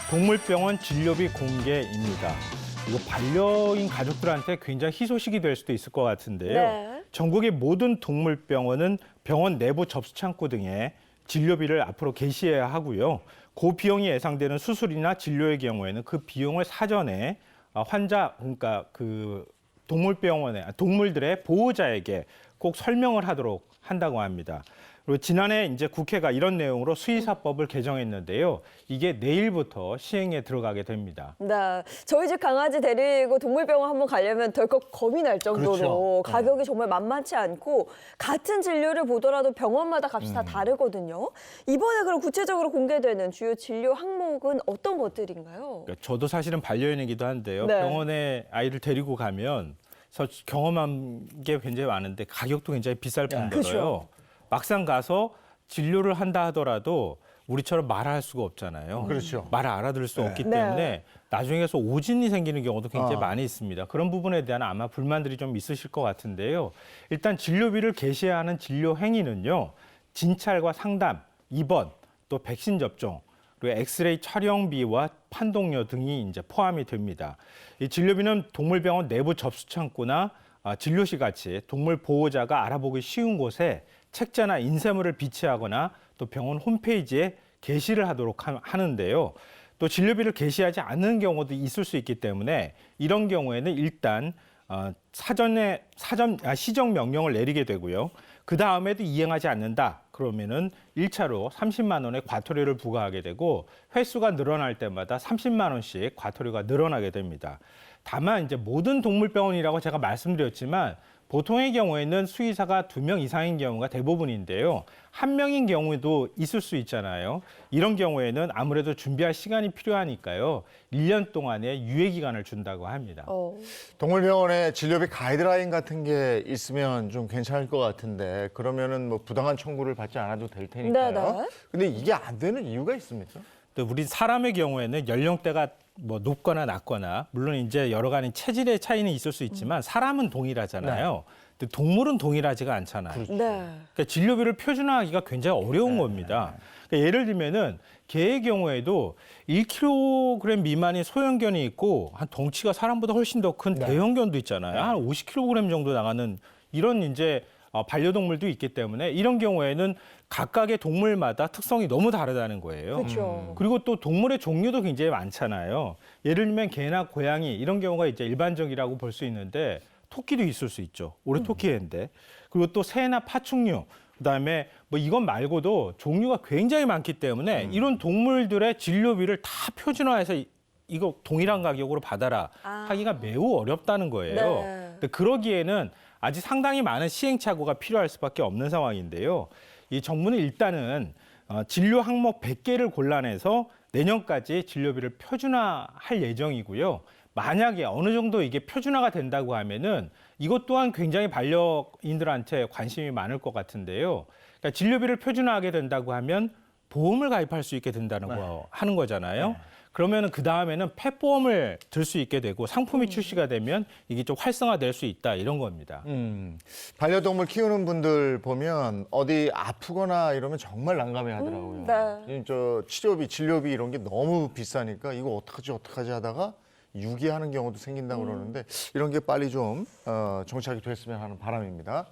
동물병원 진료비 공개입니다. 이거 반려인 가족들한테 굉장히 희소식이 될 수도 있을 것 같은데요. 네. 전국의 모든 동물병원은 병원 내부 접수 창구 등에 진료비를 앞으로 게시해야 하고요. 고비용이 예상되는 수술이나 진료의 경우에는 그 비용을 사전에 그러니까 동물들의 보호자에게 꼭 설명을 하도록 한다고 합니다. 그리고 지난해 이제 국회가 이런 내용으로 수의사법을 개정했는데요. 이게 내일부터 시행에 들어가게 됩니다. 네, 저희 집 강아지 데리고 동물병원 한번 가려면 덜컥 겁이 날 정도로 그렇죠. 가격이 정말 만만치 않고 같은 진료를 보더라도 병원마다 값이 다 다르거든요. 이번에 그럼 구체적으로 공개되는 주요 진료 항목은 어떤 것들인가요? 그러니까 저도 사실은 반려인이기도 한데요. 네. 병원에 아이를 데리고 가면 경험한 게 굉장히 많은데 가격도 굉장히 비쌀 뿐더러요. 그렇죠. 막상 가서 진료를 한다 하더라도 우리처럼 말할 수가 없잖아요. 그렇죠. 말을 알아들을 수 네. 없기 네. 때문에 나중에서 오진이 생기는 경우도 굉장히 어. 많이 있습니다. 그런 부분에 대한 아마 불만들이 좀 있으실 것 같은데요. 일단 진료비를 게시해야 하는 진료 행위는요. 진찰과 상담, 입원, 또 백신 접종, 그리고 엑스레이 촬영비와 판독료 등이 이제 포함이 됩니다. 이 진료비는 동물병원 내부 접수 창구나 진료실 같이 동물 보호자가 알아보기 쉬운 곳에 책자나 인쇄물을 비치하거나 또 병원 홈페이지에 게시를 하도록 하는데요. 또 진료비를 게시하지 않는 경우도 있을 수 있기 때문에 이런 경우에는 일단 시정 명령을 내리게 되고요. 그 다음에도 이행하지 않는다. 그러면은 1차로 30만 원의 과태료를 부과하게 되고 횟수가 늘어날 때마다 30만 원씩 과태료가 늘어나게 됩니다. 다만 이제 모든 동물병원이라고 제가 말씀드렸지만 보통의 경우에는 수의사가 2명 이상인 경우가 대부분인데요. 1명인 경우도 있을 수 있잖아요. 이런 경우에는 아무래도 준비할 시간이 필요하니까요. 1년 동안의 유예 기간을 준다고 합니다. 동물병원에 진료비 가이드라인 같은 게 있으면 좀 괜찮을 것 같은데 그러면은 뭐 부당한 청구를 받지 않아도 될 테니까요. 네네. 근데 이게 안 되는 이유가 있습니까? 또 우리 사람의 경우에는 연령대가 뭐 높거나 낮거나 물론 이제 여러 가지 체질의 차이는 있을 수 있지만 사람은 동일하잖아요. 근데 동물은 동일하지가 않잖아요. 네. 그러니까 진료비를 표준화하기가 굉장히 어려운 겁니다. 그러니까 예를 들면은 개의 경우에도 1kg 미만의 소형견이 있고 한 덩치가 사람보다 훨씬 더 큰 대형견도 있잖아요. 한 50kg 정도 나가는 이런 이제 반려동물도 있기 때문에 이런 경우에는 각각의 동물마다 특성이 너무 다르다는 거예요. 그렇죠. 그리고 또 동물의 종류도 굉장히 많잖아요. 예를 들면 개나 고양이 이런 경우가 이제 일반적이라고 볼 수 있는데 토끼도 있을 수 있죠. 올해 토끼인데. 그리고 또 새나 파충류, 그다음에 뭐 이건 말고도 종류가 굉장히 많기 때문에 이런 동물들의 진료비를 다 표준화해서 이거 동일한 가격으로 받아라 하기가 매우 어렵다는 거예요. 네. 근데 그러기에는 아직 상당히 많은 시행착오가 필요할 수밖에 없는 상황인데요. 이 정부는 일단은 진료 항목 100개를 골라내서 내년까지 진료비를 표준화할 예정이고요. 만약에 어느 정도 이게 표준화가 된다고 하면은 이것 또한 굉장히 반려인들한테 관심이 많을 것 같은데요. 그러니까 진료비를 표준화하게 된다고 하면 보험을 가입할 수 있게 된다는 거 하는 거잖아요. 그러면은 그 다음에는 펫보험을 들 수 있게 되고 상품이 출시가 되면 이게 좀 활성화될 수 있다 이런 겁니다. 반려동물 키우는 분들 보면 어디 아프거나 이러면 정말 난감해 하더라고요. 네. 저 치료비, 진료비 이런 게 너무 비싸니까 이거 어떡하지 하다가 유기하는 경우도 생긴다고 그러는데 이런 게 빨리 좀 정착이 됐으면 하는 바람입니다.